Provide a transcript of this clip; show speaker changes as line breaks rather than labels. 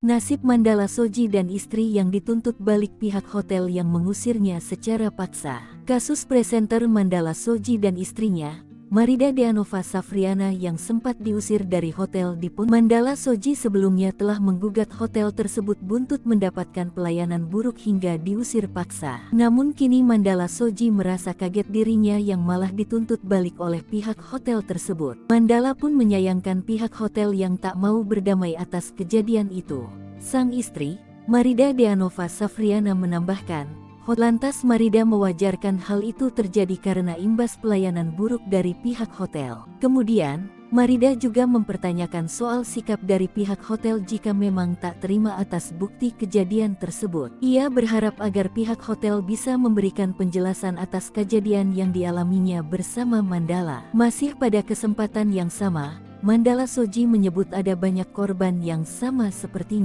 Nasib Mandala Soji dan istri yang dituntut balik pihak hotel yang mengusirnya secara paksa. Kasus presenter Mandala Soji dan istrinya, Marida Deanova Safriana yang sempat diusir dari hotel di Pun. Mandala Soji sebelumnya telah menggugat hotel tersebut buntut mendapatkan pelayanan buruk hingga diusir paksa. Namun kini Mandala Soji merasa kaget dirinya yang malah dituntut balik oleh pihak hotel tersebut. Mandala pun menyayangkan pihak hotel yang tak mau berdamai atas kejadian itu. Sang istri, Marida Deanova Safriana menambahkan, lantas Marida mewajarkan hal itu terjadi karena imbas pelayanan buruk dari pihak hotel. Kemudian, Marida juga mempertanyakan soal sikap dari pihak hotel jika memang tak terima atas bukti kejadian tersebut. Ia berharap agar pihak hotel bisa memberikan penjelasan atas kejadian yang dialaminya bersama Mandala. Masih pada kesempatan yang sama, Mandala Soji menyebut ada banyak korban yang sama sepertinya.